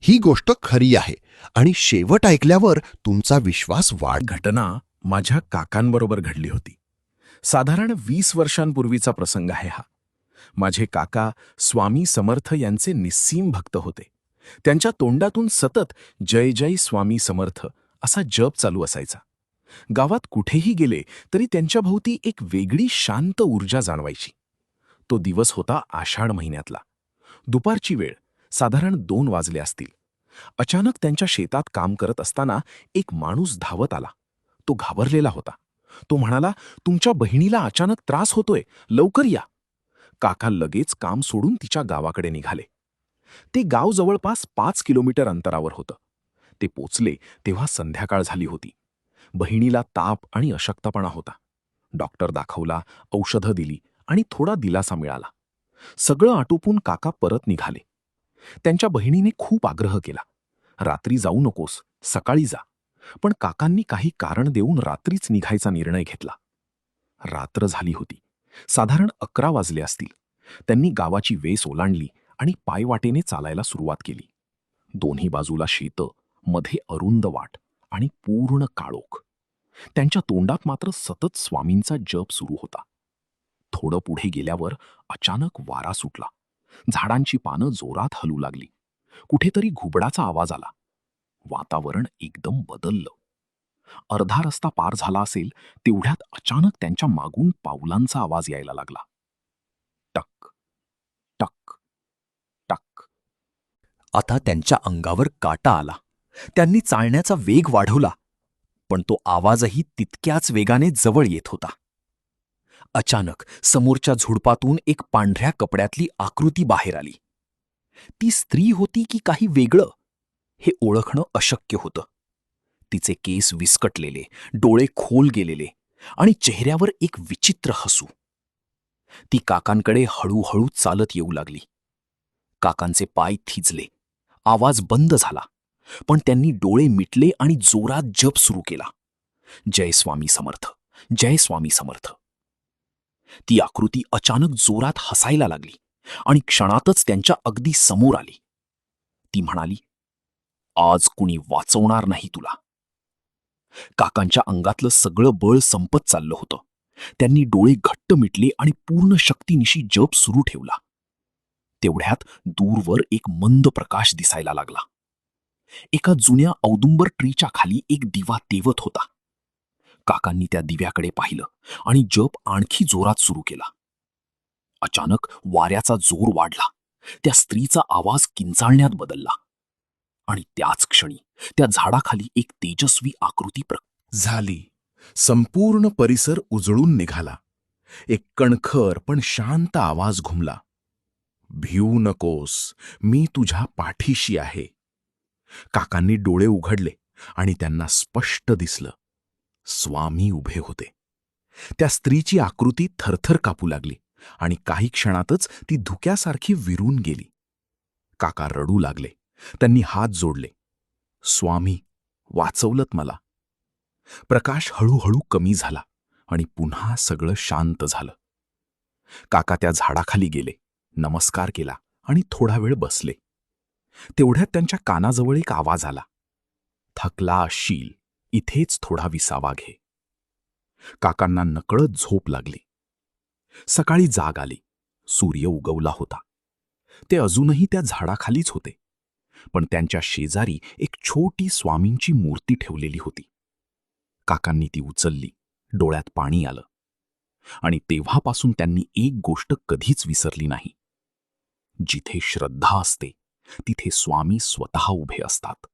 ही गोष्ट खरी आहे आणि शेवट ऐकल्यावर तुमचा विश्वास घटना माझ्या काकांबरोबर घडली होती. साधारण 20 वर्षांपूर्वीचा प्रसंग आहे हा. माझे काका स्वामी समर्थ यांचे निस्सीम भक्त होते. त्यांच्या तोंडातून सतत जय जय स्वामी समर्थ असा जप चालू असायचा. गावात कुठेही गेले तरी त्यांच्याभोवती एक वेगळी शांत ऊर्जा जाणवायची. तो दिवस होता आषाढ महिन्यातला. दुपारची वेळ, साधारण 2 वाजले असतील. अचानक त्यांच्या शेतात काम करत असताना एक माणूस धावत आला. तो घाबरलेला होता. तो म्हणाला, "तुमच्या बहिणीला अचानक त्रास होतोय, लवकर या." काका लगेच काम सोडून तिच्या गावाकडे निघाले. ते गाव जवळपास 5 किलोमीटर अंतरावर होतं. ते पोचले तेव्हा संध्याकाळ झाली होती. बहिणीला ताप आणि अशक्तपणा होता. डॉक्टर दाखवला, औषधं दिली आणि थोडा दिलासा मिळाला. सगळं आटोपून काका परत निघाले. त्यांच्या बहिणीने खूप आग्रह केला, "रात्री जाऊ नकोस, सकाळी जा." पण काकांनी काही कारण देऊन रात्रीच निघायचा निर्णय घेतला. रात्र झाली होती. साधारण 11 वाजले असतील. त्यांनी गावाची वेस ओलांडली आणि पायवाटेने चालायला सुरुवात केली. दोन्ही बाजूला शेतं, मध्ये अरुंद वाट आणि पूर्ण काळोख. त्यांच्या तोंडात मात्र सतत स्वामींचा जप सुरू होता. थोडं पुढे गेल्यावर अचानक वारा सुटला. झाडांची पानं जोरात हलू लागली. कुठेतरी घुबडाचा आवाज आला. वातावरण एकदम बदललं. अर्धा रस्ता पार झाला असेल तेवढ्यात अचानक त्यांच्या मागून पावलांचा आवाज यायला लागला. टक टक टक. आता त्यांच्या अंगावर काटा आला. त्यांनी चालण्याचा वेग वाढवला, पण तो आवाजही तितक्याच वेगाने जवळ येत होता. अचानक समोरच्या झुडपातून एक पांढऱ्या कपड्यातली आकृती बाहेर आली. ती स्त्री होती की काही वेगळं हे ओळखणं अशक्य होतं. तिचे केस विस्कटलेले, डोळे खोल गेलेले आणि चेहऱ्यावर एक विचित्र हसू. ती काकांकडे हळूहळू चालत येऊ लागली. काकांचे पाय थिजले. आवाज बंद झाला, पण त्यांनी डोळे मिटले आणि जोरात जप सुरू केला. जय स्वामी समर्थ, जय स्वामी समर्थ. ती आकृती अचानक जोरात हसायला लागली आणि क्षणातच त्यांच्या अगदी समोर आली. ती म्हणाली, "आज कुणी वाचवणार नाही तुला." काकांच्या अंगातलं सगळं बळ संपत चाललं होतं. त्यांनी डोळे घट्ट मिटले आणि पूर्ण शक्तीनिशी जप सुरू ठेवला. तेवढ्यात दूरवर एक मंद प्रकाश दिसायला लागला. एका जुन्या औदुंबर ट्रीच्या खाली एक दिवा तेवत होता. काकांनी त्या दिव्याकडे पाहिलं आणि जप आणखी जोरात सुरू केला. अचानक वाऱ्याचा जोर वाढला. त्या स्त्रीचा आवाज किंचाळण्यात बदलला आणि त्याच क्षणी त्या झाडाखाली एक तेजस्वी आकृती झाली. संपूर्ण परिसर उजळून निघाला. एक कणखर पण शांत आवाज घुमला, "भिऊ नकोस, मी तुझ्या पाठीशी आहे." काकांनी डोळे उघडले आणि त्यांना स्पष्ट दिसलं, स्वामी उभे होते. त्या स्त्रीची आकृती थरथर कापू लागली आणि काही क्षणातच ती धुक्यासारखी विरून गेली. काका रडू लागले. त्यांनी हात जोडले, "स्वामी, वाचवलत मला." प्रकाश हळूहळू कमी झाला आणि पुन्हा सगळं शांत झालं. काका त्या झाडाखाली गेले, नमस्कार केला आणि थोडा वेळ बसले. तेवढ्यात त्यांच्या कानाजवळ एक आवाज आला, "थकला असशील, इथेच थोडा विसावा घे." काकांना नकळत झोप लागली. सकाळी जाग आली. सूर्य उगवला होता. ते अजूनही त्या झाडाखालीच होते, पण त्यांच्या शेजारी एक छोटी स्वामींची मूर्ती ठेवलेली होती. काकांनी ती उचलली. डोळ्यात पाणी आलं आणि तेव्हापासून त्यांनी एक गोष्ट कधीच विसरली नाही. जिथे श्रद्धा असते तिथे स्वामी स्वतः उभे असतात.